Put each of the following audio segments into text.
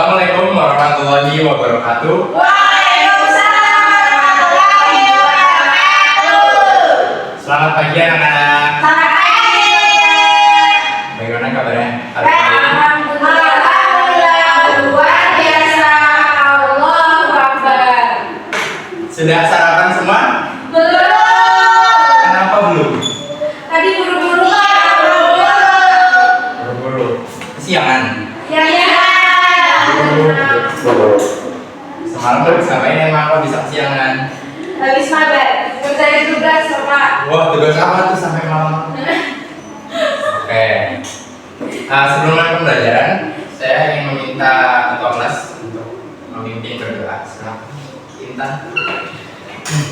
Assalamualaikum warahmatullahi wabarakatuh. Waalaikumsalam warahmatullahi wabarakatuh. Selamat pagi anak-anak. Selamat pagi. Bagaimana kabarnya hari ini? Alhamdulillah, luar biasa. Allahu Akbar. Sudah sarapan semua? Belum. Kenapa belum? Tadi buru-buru. Buru-buru. Kesiangan. Ya. Semalam tuh ngapain emang kok bisa kesiangan? Habis mabar. Kerjain tugas Pak. Wah, tugas apa tuh sampai malam? Oke. Sebelum mulai pembelajaran, saya ingin meminta ketua kelas untuk memimpin berdoa. Silakan, Intan.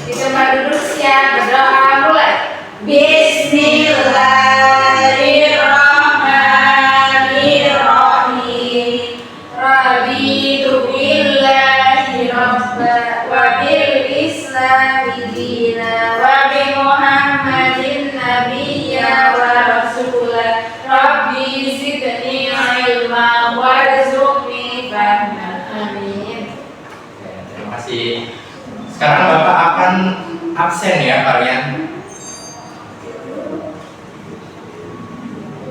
Kita duduk siap berdoa mulai. Bismillahirrahmanirrahim. Raditu billahi rabba wa bil islami dina wa bi Muhammadin nabiyya wa rasulah. Rabbi zidni ilma warzuqni fahma. Amin. Oke, terima kasih. Sekarang Bapak akan absen ya kalian.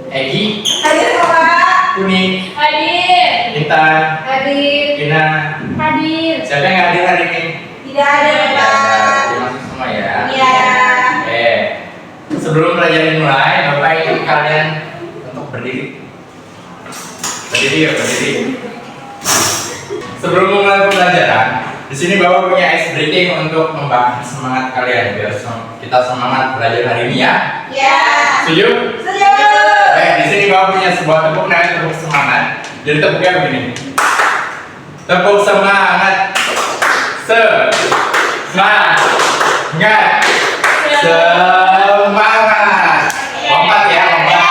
Egi, Hadir Bapak. Kuning, Hadir. Intan, Hadir. Ina. Hadir. Siapa yang hadir hari ini? Tidak ada Bapak. Terima kasih semua ya. Iya. Oke. Sebelum pelajaran dimulai, Bapak ingin kalian untuk berdiri. Berdiri ya, berdiri. Sebelum memulai pembelajaran, di sini Bapak punya ice breaking untuk membakar semangat kalian biar kita semangat belajar hari ini ya. Ya. Setuju? Setuju. Di sini Bapak punya sebuah tepuk namanya tepuk semangat. Jadi tepuknya begini. Tepuk semangat. Semangat. Semangat. Lompat ya, lompat.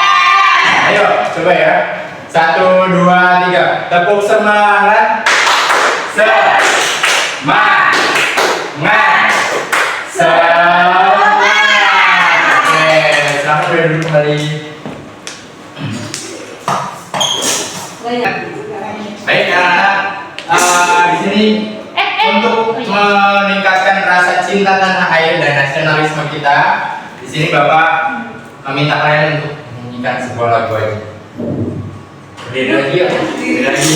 Ayo, coba ya. 1, 2, 3. Tepuk semangat. Semangat. Semangat. Oke, selamat berdiri kembali. Baik anak-anak, di sini untuk meningkatkan rasa cinta tanah air dan nasionalisme kita, di sini Bapak meminta kalian untuk menyanyikan sebuah lagu aja. Berdiri lagi ya, berdiri lagi.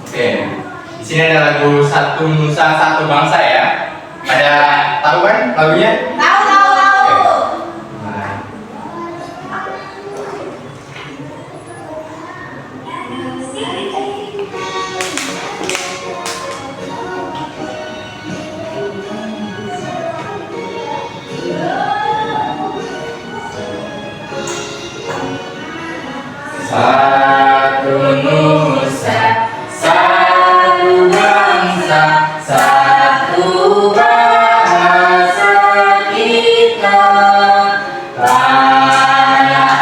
Oke, di sini ada lagu Satu Nusa Satu Bangsa ya. Pada tahu kan lagunya? Tahu. Nah. Satu nusa, satu bangsa, satu bahasa kita. Tanah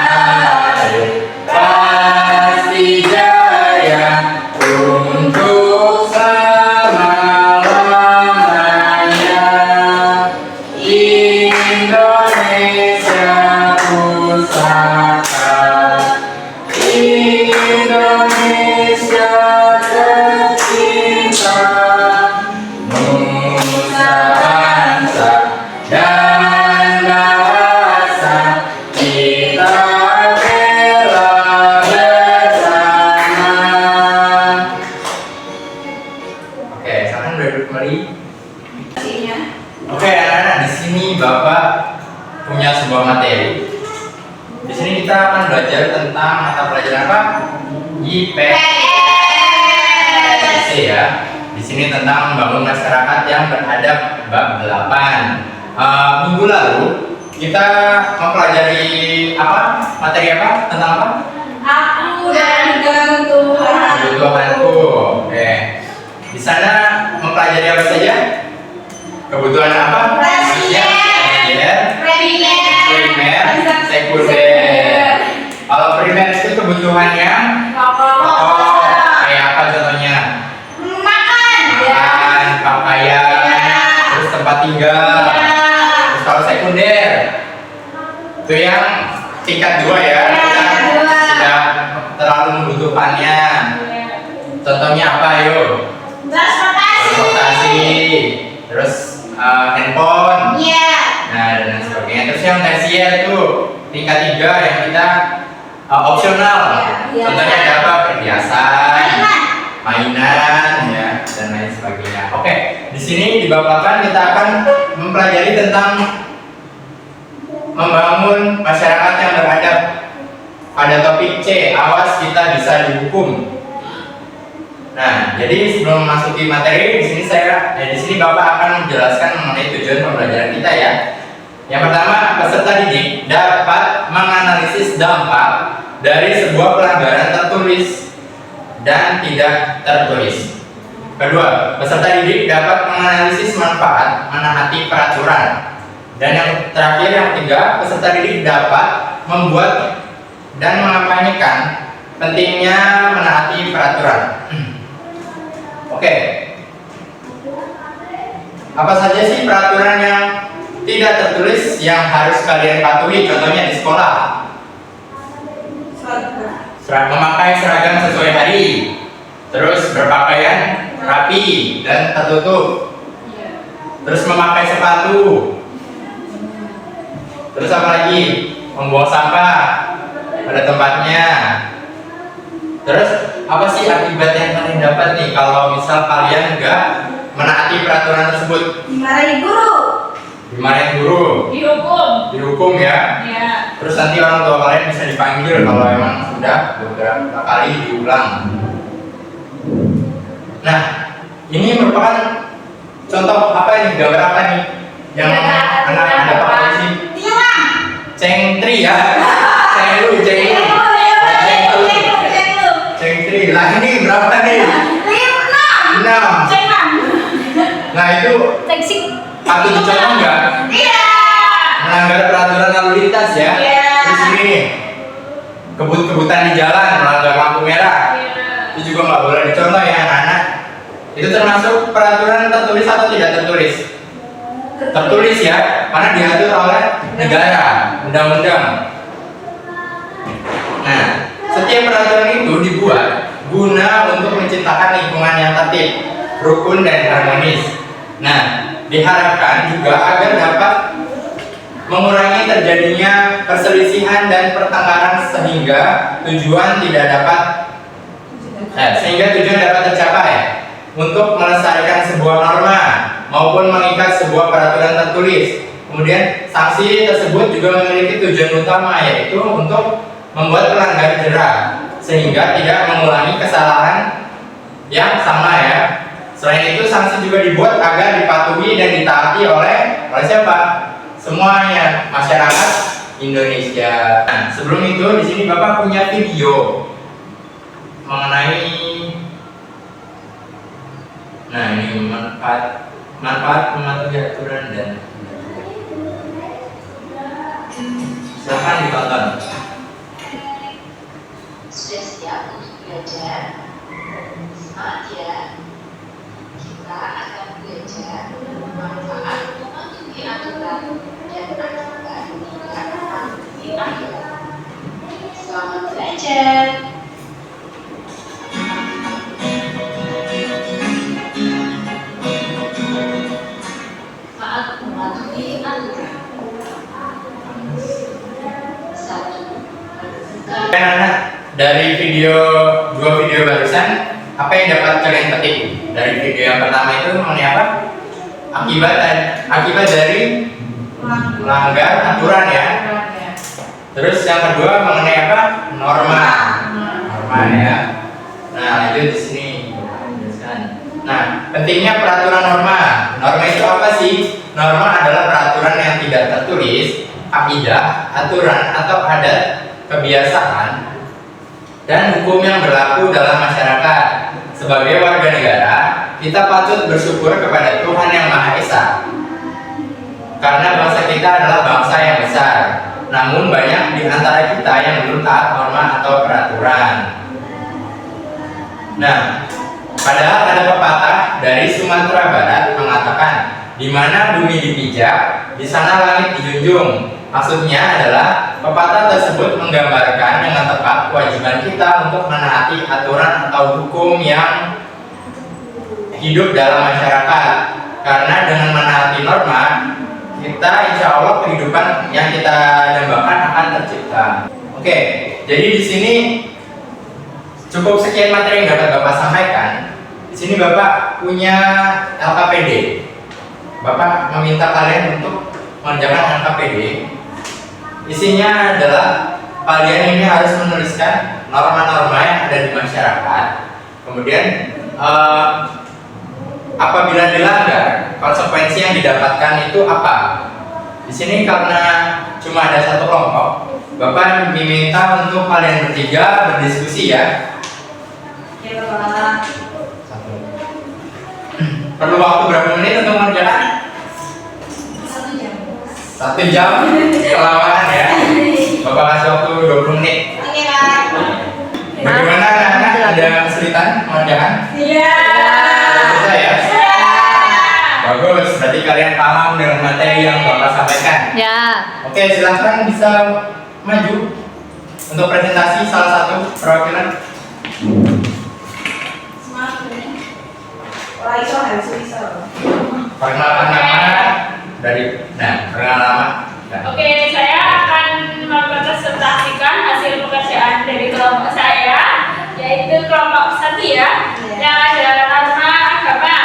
air pasti jaya untuk selama-lamanya. Indonesia pusaka, Indonesia tercinta, nusa bangsa dan bahasa kita bela bersama. Oke, silakan duduk kembali. Oke, anak-anak, di sini Bapak punya sebuah materi. Di sini kita akan belajar tentang mata pelajaran apa? IPS ya. Di sini tentang membangun masyarakat yang beradab bab 8. Minggu lalu kita mempelajari apa? Materi apa? Tentang apa? Aku dan Tuhan. Kebutuhanku. Oke. Di sana mempelajari apa saja? Kebutuhan apa? Primer, sekunder. Kalau primer itu kebutuhannya pokok. Kayak apa contohnya? Makan, pakaian, terus tempat tinggal. Terus kalau sekunder itu yang tingkat 2 ya. Kita sudah terlalu membutuhkan kebutuhannya. Contohnya apa, yuk? Transportasi, terus handphone, nah dan lain sebagainya. Terus yang tersier tuh tingkat 3 yang kita opsional. Contohnya ada apa? Perhiasan, mainan, ya dan lain sebagainya. Oke, di sini di bab 8 kita akan mempelajari tentang membangun masyarakat yang beradab. Pada topik C, awas kita bisa dihukum. Nah, jadi sebelum memasuki materi di sini di sini Bapak akan menjelaskan mengenai tujuan pembelajaran kita ya. Yang pertama, peserta didik dapat menganalisis dampak dari sebuah pelanggaran tertulis dan tidak tertulis. Kedua, peserta didik dapat menganalisis manfaat menaati peraturan. Dan yang terakhir, yang ketiga, peserta didik dapat membuat dan mengampanyekan pentingnya menaati peraturan. Oke. Apa saja sih peraturan yang tidak tertulis yang harus kalian patuhi? Contohnya di sekolah. Memakai seragam sesuai hari. Terus berpakaian rapi dan tertutup. Terus memakai sepatu. Terus apa lagi? Membuang sampah pada tempatnya. Terus apa sih akibat yang kalian dapat nih kalau misal kalian enggak menaati peraturan tersebut? Dimarahin guru. Dimarahin guru. Dihukum ya. Terus nanti orang tua kalian bisa dipanggil kalau emang sudah beberapa kali diulang. Nah, ini merupakan contoh apa ini? Gambar apa nih? Yang anak ada pakai sih? Cengtri ya. Cengtri. Lah ini berapa nih? 6. Nah itu patut dicontoh nggak? Melanggar peraturan lalu lintas ya. Terus ini kebut-kebutan di jalan, melanggar lampu merah. Itu juga nggak boleh dicontoh ya anak-anak. Itu termasuk peraturan tertulis atau tidak tertulis? Tertulis ya, karena diatur oleh negara, undang-undang. Nah, setiap peraturan itu dibuat guna untuk menciptakan lingkungan yang tertib, rukun dan harmonis. Nah, diharapkan juga agar dapat mengurangi terjadinya perselisihan dan pertengkaran sehingga tujuan dapat tercapai untuk melestarikan sebuah norma maupun mengikat sebuah peraturan tertulis. Kemudian sanksi tersebut juga memiliki tujuan utama, yaitu untuk membuat pelanggar jera sehingga tidak mengulangi kesalahan yang sama ya. Selain itu, sanksi juga dibuat agar dipatuhi dan ditaati oleh siapa? Semuanya, masyarakat Indonesia. Nah, sebelum itu di sini Bapak punya video mengenai ini manfaat mematuhi aturan dan silakan ditonton. Sudah siap untuk belajar? Semangat ya. Kita akan belajar manfaat mematuhi aturan dan akibat tidak mematuhi aturan. Selamat belajar. Manfaat mematuhi aturan. 1. Anak-anak, dari dua video barusan, apa yang dapat kalian petik? Dari video yang pertama itu mengenai apa? Akibat dari melanggar aturan ya. Terus yang kedua mengenai apa? Norma ya. Nah, itu di sini. Nah, pentingnya peraturan norma. Norma itu apa sih? Norma adalah peraturan yang tidak tertulis, kaidah, aturan atau adat, kebiasaan dan hukum yang berlaku dalam masyarakat. Sebagai warga negara, kita patut bersyukur kepada Tuhan Yang Maha Esa, karena bangsa kita adalah bangsa yang besar. Namun banyak di antara kita yang belum taat norma atau peraturan. Nah, padahal ada pepatah dari Sumatera Barat mengatakan, di mana bumi dipijak, di sana langit dijunjung. Maksudnya adalah pepatah tersebut menggambarkan dengan tepat kewajiban kita untuk menaati aturan atau hukum yang hidup dalam masyarakat. Karena dengan menaati norma, kita insya Allah kehidupan yang kita dambakan akan tercipta. Oke, jadi di sini cukup sekian materi yang dapat Bapak sampaikan. Di sini Bapak punya LKPD. Bapak meminta kalian untuk mengerjakan LKPD. Isinya adalah kalian ini harus menuliskan norma-norma yang ada di masyarakat. Kemudian apabila dilanggar, konsekuensi yang didapatkan itu apa? Di sini karena cuma ada satu kelompok, Bapak diminta untuk kalian bertiga berdiskusi ya. Ya Bapak. Perlu waktu berapa menit untuk mengerjakan? 1 jam. 1 jam kelamaan ya. Bapak kasih waktu 20 menit. Oke Pak. Bagaimana anak-anak, ada kesulitan mengerjakan? Iya. Bisa ya? Bagus, berarti kalian paham dengan materi yang Bapak sampaikan. Ya. Oke, silahkan bisa maju untuk presentasi salah satu perwakilan. Semangat nih. Wah, itu harus bisa. Perkenalkan nama dari, perkenalan nama. Oke, saya akan mempresentasikan hasil pekerjaan dari kelompok saya, yaitu kelompok 1 ya, yang ada norma agama.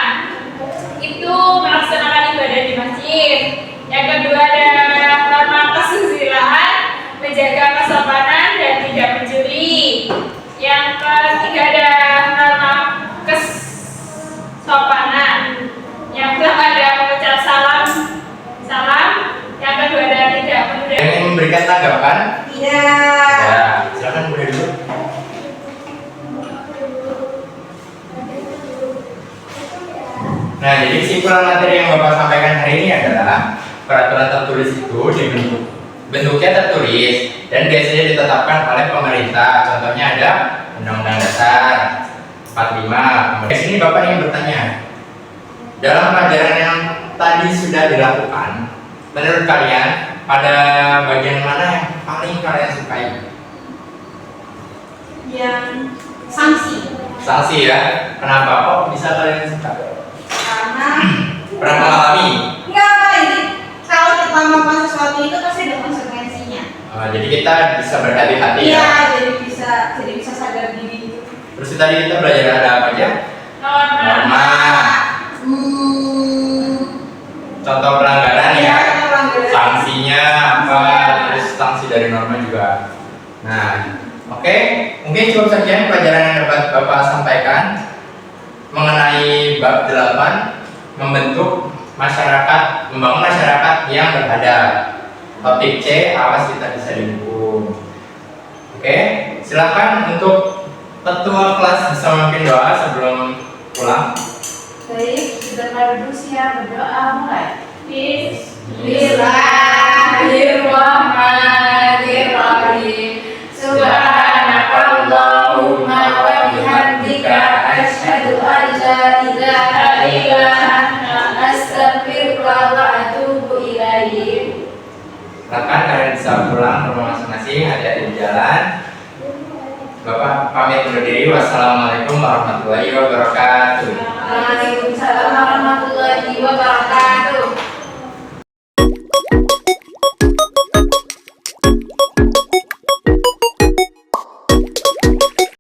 Itu melaksanakan ibadah di masjid. Yang kedua ada norma kesusilaan, menjaga kesopanan dan tidak mencuri. Yang ketiga ada norma kesopanan. Yang keempat ada mengucap salam. Yang kedua ada tidak menunda. Yang ingin memberikan tanggapan? Tidak. Ya, silakan mulai dulu. Nah, jadi kesimpulan materi yang Bapak sampaikan hari ini adalah peraturan tertulis itu bentuknya tertulis dan biasanya ditetapkan oleh pemerintah. Contohnya ada Undang-Undang Dasar 45. Di sini Bapak ingin bertanya, dalam pelajaran yang tadi sudah dilakukan, menurut kalian pada bagian mana yang paling kalian sukai? Yang sanksi. Sanksi ya. Kenapa kok bisa kalian suka? Karena Pernah mengalami? enggak Pak, ini kalau kita melakukan sesuatu itu pasti ada konsekuensinya. Jadi kita bisa berhati-hati Iya, ya. jadi bisa sadar diri gitu. Terus tadi kita belajar ada apa aja? Norma. Contoh pelanggaran ya. Sanksinya apa? Terus sanksi dari norma juga. Nah, oke. Mungkin cukup sekian pelajaran yang dapat Bapak sampaikan mengenai bab 8, membentuk masyarakat, membangun masyarakat yang beradab. Topik C, awas kita bisa dihukum. Oke, silakan untuk ketua kelas bisa memimpin doa sebelum pulang. Baik, sudah pada duduk siap berdoa mulai. Bismillahirrahmanirrahim. Subhanakallahumma wa bihamdika asyhadu an la ilaha illa anta astaghfiruka wa atubu ilaik. Silakan kalian bisa pulang ke rumah masing-masing, hati-hati di jalan. Bapak pamit undur diri. Wassalamualaikum warahmatullahi wabarakatuh. Waalaikumsalam warahmatullahi wabarakatuh.